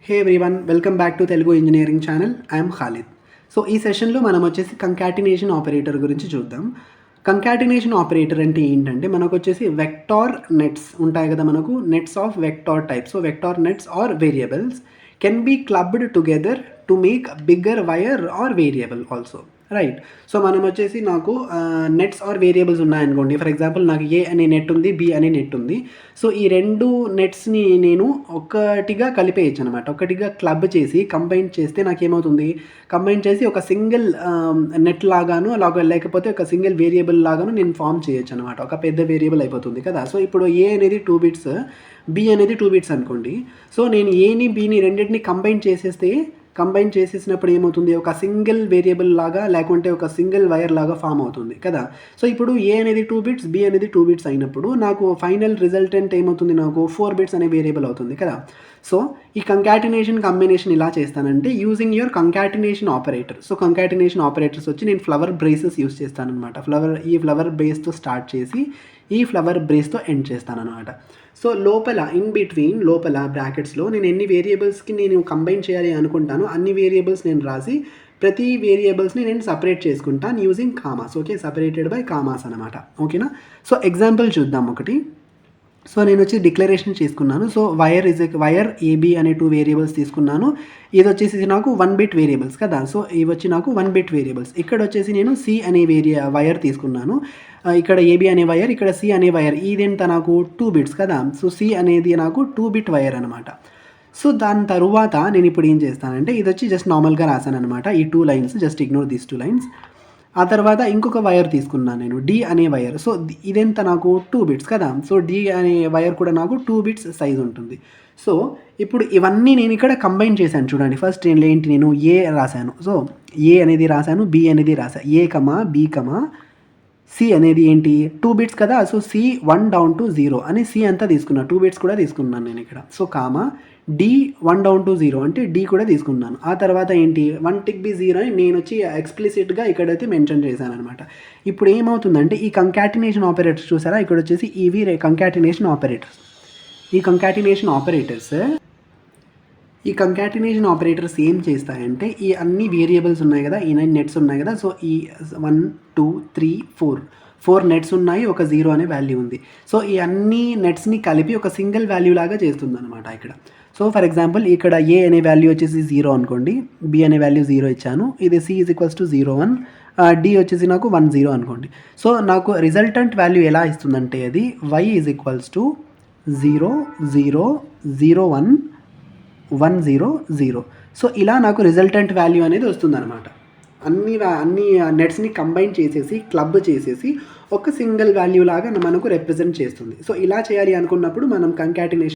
Hey everyone, welcome back to Telugu engineering channel. I'm Khalid. So ఈ సెషన్లో మనం వచ్చేసి కంకాటినేషన్ ఆపరేటర్ గురించి చూద్దాం. కంకాటినేషన్ ఆపరేటర్ అంటే ఏంటంటే మనకు వచ్చేసి వెక్టార్ నెట్స్ ఉంటాయి కదా, మనకు nets of vector type. So vector nets or variables can be clubbed together to make bigger wire or variable also, right. So మనం వచ్చేసి నాకు నెట్స్ ఆర్ వేరియబుల్స్ ఉన్నాయనుకోండి. ఫర్ ఎగ్జాంపుల్ నాకు ఏ అనే నెట్ ఉంది, బి అనే నెట్ ఉంది. So ఈ రెండు నెట్స్ని నేను ఒకటిగా కలిపేయచ్చు అనమాట. ఒకటిగా క్లబ్ చేసి కంబైన్ చేస్తే నాకేమవుతుంది, కంబైన్ చేసి ఒక సింగిల్ నెట్ లాగాను లేకపోతే ఒక సింగిల్ వేరియబుల్ లాగాను నేను ఫామ్ చేయొచ్చు అనమాట. ఒక పెద్ద వేరియబుల్ అయిపోతుంది కదా. సో ఇప్పుడు ఏ అనేది 2 బిట్స్, బి అనేది 2 బిట్స్ అనుకోండి. సో నేను ఏని బిని రెండింటిని కంబైన్ చేసేసినప్పుడు ఏమవుతుంది, ఒక సింగిల్ వేరియబుల్ లాగా లేకుంటే ఒక సింగిల్ వైర్ లాగా ఫామ్ అవుతుంది కదా. సో ఇప్పుడు ఏ అనేది 2 బిట్స్, బి అనేది 2 బిట్స్ అయినప్పుడు నాకు ఫైనల్ రిజల్టెంట్ ఏమవుతుంది, నాకు 4 బిట్స్ అనే వేరియబుల్ అవుతుంది కదా. సో ఈ కంకాటినేషన్ కంబినేషన్ ఇలా చేస్తానంటే using your concatenation operator. So concatenation operators వచ్చి నేను ఫ్లవర్ బ్రేసెస్ యూస్ చేస్తానమాట. ఈ ఫ్లవర్ బ్రేస్తో స్టార్ట్ చేసి ఈ ఫ్లవర్ బ్రేస్తో ఎండ్ చేస్తానమాట. సో ఇన్ బిట్వీన్ లోపల బ్రాకెట్స్లో నేను ఎన్ని వేరియబుల్స్కి నేను కంబైన్ చేయాలి అనుకుంటానో అన్ని వేరియబుల్స్ నేను రాసి ప్రతి వేరియబుల్స్ని నేను సపరేట్ చేసుకుంటాను using commas. Okay, separated by commas అనమాట. ఓకేనా. సో ఎగ్జాంపుల్ చూద్దాం ఒకటి. సో నేను వచ్చి డిక్లరేషన్ చేసుకున్నాను. సో వైర్ ఏబి అనే 2 వేరియబుల్స్ తీసుకున్నాను. ఇది వచ్చేసి నాకు 1 బిట్ వేరియబుల్స్ కదా. సో ఇవి వచ్చి నాకు 1 బిట్ వేరియబుల్స్. ఇక్కడ వచ్చేసి నేను సి అనే వైర్ తీసుకున్నాను. ఇక్కడ ఏబి అనే వైర్, ఇక్కడ సి అనే వైర్. ఇదెంత నాకు 2 బిట్స్ కదా. సో సి అనేది నాకు 2 బిట్ వైర్ అనమాట. సో దాని తరువాత నేను ఇప్పుడు ఏం చేస్తానంటే ఇది వచ్చి జస్ట్ నార్మల్గా రాశాను అనమాట. ఈ 2 lines, just ignore these 2 lines. ఆ తర్వాత ఇంకొక వైర్ తీసుకున్నాను నేను, డి అనే వైర్. సో ఇదెంత నాకు 2 బిట్స్ కదా. సో డి అనే వైర్ కూడా నాకు 2 బిట్స్ సైజ్ ఉంటుంది. సో ఇప్పుడు ఇవన్నీ నేను ఇక్కడ కంబైన్ చేశాను చూడండి. ఫస్ట్ నేను ఏ రాశాను. సో ఏ అనేది రాశాను, బి అనేది రాశాను. ఏ కమా బి కమా సి అనేది ఏంటి 2 బిట్స్ కదా. సో సి 1 డౌన్ టు 0 అని సి అంతా తీసుకున్నాను. 2 బిట్స్ కూడా తీసుకున్నాను నేను ఇక్కడ. So comma D 1 down to 0 అంటే డి కూడా తీసుకున్నాను. ఆ తర్వాత ఏంటి 1 టిక్ బి 0 అని నేను వచ్చి ఎక్స్ప్లిసిట్గా ఇక్కడైతే మెన్షన్ చేశాను అనమాట. ఇప్పుడు ఏమవుతుందంటే ఈ కంకాటినేషన్ ఆపరేటర్స్ చూసారా, ఇక్కడ వచ్చేసి ఇవి కంకాటినేషన్ ఆపరేటర్స్. ఈ కంకాటినేషన్ ఆపరేటర్స్ ఏం చేస్తాయంటే ఈ అన్ని వేరియబుల్స్ ఉన్నాయి కదా, ఈ 9 నెట్స్ ఉన్నాయి కదా. సో ఈ 1 2 3 4 నెట్స్ ఉన్నాయి, ఒక 0 అనే వాల్యూ ఉంది. సో ఈ అన్ని నెట్స్ని కలిపి ఒక సింగిల్ వాల్యూ లాగా చేస్తుంది అనమాట ఇక్కడ. సో ఫర్ ఎగ్జాంపుల్ ఇక్కడ ఏ అనే వాల్యూ వచ్చేసి 0 అనుకోండి, బి అనే వాల్యూ 0 ఇచ్చాను, ఇది C is equals to 0 1, D వచ్చేసి నాకు 1 0 అనుకోండి. సో నాకు రిజల్టెంట్ వాల్యూ ఎలా ఇస్తుందంటే అది Y is equals to 0 0 0 1 1 0 0. So ఇలా నాకు రిజల్టెంట్ వాల్యూ అనేది వస్తుందన్నమాట. అన్ని నెట్స్ని కంబైన్ చేసేసి క్లబ్ చేసేసి ఒక సింగిల్ వాల్యూ లాగా మనకు రిప్రజెంట్ చేస్తుంది. సో ఇలా చేయాలి అనుకున్నప్పుడు మనం కంకాటినేషన్